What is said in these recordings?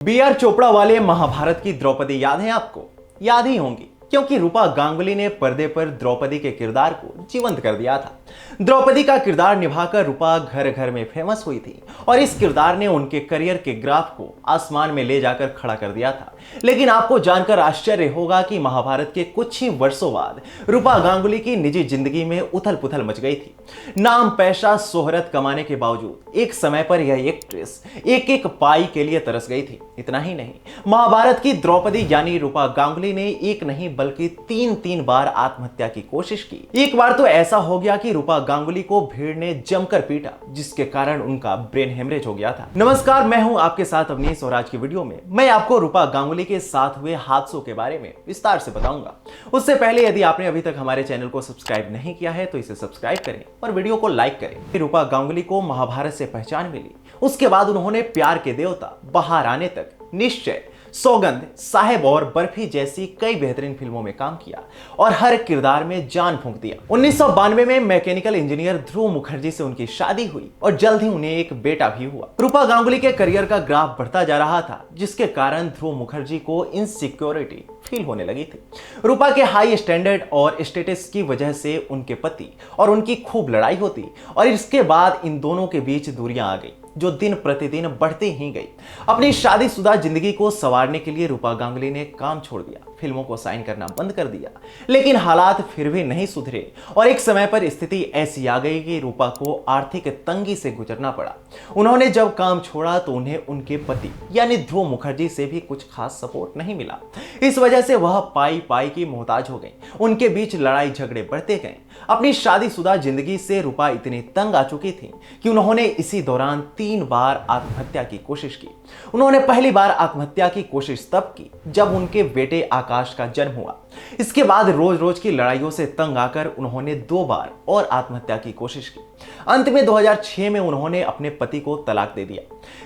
B R. Chopra वाले महाभारत की द्रौपदी याद है आपको? याद ही होंगी, क्योंकि रूपा गांगुली ने पर्दे पर द्रौपदी के किरदार को जीवंत कर दिया था। द्रौपदी का किरदार निभाकर रूपा घर घर में फेमस हुई थी और इस किरदार ने उनके करियर के ग्राफ को आसमान में ले जाकर खड़ा कर दिया था। लेकिन आपको जानकर आश्चर्य होगा कि महाभारत के कुछ ही वर्षों बाद रूपा गांगुली की निजी जिंदगी में उथल पुथल मच गई थी। नाम पैसा शोहरत कमाने के बावजूद एक समय पर यह एक्ट्रेस एक एक पाई के लिए तरस गई थी। इतना ही नहीं, महाभारत की द्रौपदी यानी रूपा गांगुली ने एक नहीं बल्कि तीन बार आत्महत्या की कोशिश की। एक बार तो ऐसा हो गया कि रूपा गांगुली को भीड़ ने जमकर पीटा, जिसके कारण उनका ब्रेन हेमरेज हो गया था। नमस्कार, मैं हूं आपके साथ अवनीश और आज की वीडियो में मैं आपको रूपा गांगुली के साथ हुए हादसों के बारे में विस्तार से बताऊंगा। उससे पहले यदि आपने अभी तक हमारे चैनल को सब्सक्राइब नहीं किया है तो इसे सब्सक्राइब करें और वीडियो को लाइक करें। रूपा गांगुली को महाभारत से पहचान मिली, उसके बाद उन्होंने प्यार के देवता, बाहर आने तक, निश्चय, सौगंध, साहेब और बर्फी जैसी कई बेहतरीन फिल्मों में काम किया और हर किरदार में जान फूंक दिया। 1992 में मैकेनिकल इंजीनियर ध्रुव मुखर्जी से उनकी शादी हुई और जल्द ही उन्हें एक बेटा भी हुआ। रूपा गांगुली के करियर का ग्राफ बढ़ता जा रहा था, जिसके कारण ध्रुव मुखर्जी को इनसिक्योरिटी फील होने लगी थी। रूपा के हाई स्टैंडर्ड और स्टेटस की वजह से उनके पति और उनकी खूब लड़ाई होती और इसके बाद इन दोनों के बीच दूरियां आ गई, जो दिन प्रतिदिन बढ़ती ही गई। अपनी शादीशुदा जिंदगी को संवारने के लिए रूपा गांगुली ने काम छोड़ दिया, फिल्मों को साइन करना बंद कर दिया। लेकिन हालात फिर भी नहीं सुधरे और एक समय पर स्थिति ऐसी आ गई कि रूपा को आर्थिक तंगी से गुजरना पड़ा। उन्होंने जब काम छोड़ा तो उन्हें उनके पति यानी ध्रुव मुखर्जी से भी कुछ खास सपोर्ट नहीं मिला। इस वजह से वह पाई पाई की मोहताज हो गई। उनके बीच लड़ाई झगड़े बढ़ते गए। अपनी शादीशुदा जिंदगी से रूपा इतनी तंग आ चुकी थी कि उन्होंने इसी दौरान 3 बार आत्महत्या की कोशिश की। उन्होंने पहली बार आत्महत्या की कोशिश तब की जब उनके बेटे आकाश का जन्म हुआ। इसके बाद रोज रोज की लड़ाइयों से तंग आकर उन्होंने 2 बार और आत्महत्या की कोशिश की। अंत में 2006 में उन्होंने अपने पति को तलाक दे दिया।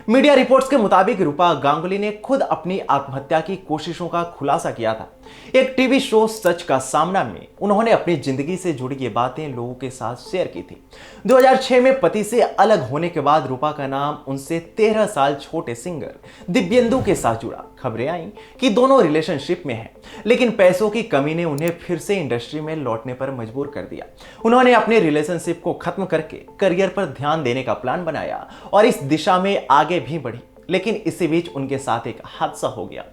मीडिया रिपोर्ट्स के मुताबिक रूपा गांगुली ने खुद अपनी आत्महत्या की कोशिशों का खुलासा किया था। एक टीवी शो सच का सामना में उन्होंने अपनी जिंदगी से जुड़ी ये बातें लोगों के साथ शेयर की थी। 2006 में पति से अलग होने के बाद रूपा का नाम उनसे 13 साल छोटे सिंगर दिव्येंदु के साथ जुड़ा। खबरें आई कि दोनों रिलेशनशिप में हैं, लेकिन पैसों की कमी ने उन्हें फिर से इंडस्ट्री में लौटने पर मजबूर कर दिया। उन्होंने अपने रिलेशनशिप को खत्म करके करियर पर ध्यान देने का प्लान बनाया और इस दिशा में आगे भी बढ़ी। लेकिन इसी बीच उनके साथ एक हादसा हो गया।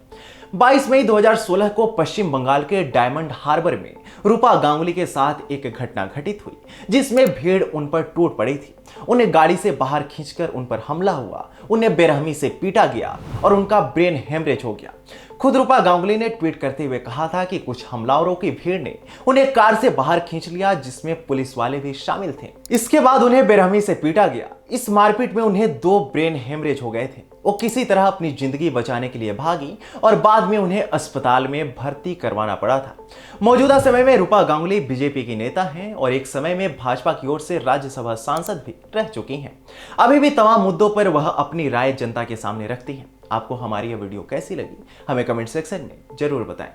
22 मई 2016 को पश्चिम बंगाल के डायमंड हार्बर में रूपा गांगुली के साथ एक घटना घटित हुई, जिसमें भीड़ उन पर टूट पड़ी थी। उन्हें गाड़ी से बाहर खींचकर उन पर हमला हुआ, उन्हें बेरहमी से पीटा गया और उनका ब्रेन हेमरेज हो गया। खुद रूपा गांगुली ने ट्वीट करते हुए कहा था कि कुछ हमलावरों की भीड़ ने उन्हें कार से बाहर खींच लिया, जिसमें पुलिस वाले भी शामिल थे। इसके बाद उन्हें बेरहमी से पीटा गया। इस मारपीट में उन्हें 2 ब्रेन हेमरेज हो गए थे। वो किसी तरह अपनी जिंदगी बचाने के लिए भागी और बाद में उन्हें अस्पताल में भर्ती करवाना पड़ा था। मौजूदा समय में रूपा गांगुली बीजेपी की नेता हैं और एक समय में भाजपा की ओर से राज्यसभा सांसद भी रह चुकी हैं। अभी भी तमाम मुद्दों पर वह अपनी राय जनता के सामने रखती हैं। आपको हमारी यह वीडियो कैसी लगी, हमें कमेंट सेक्शन में जरूर बताएं।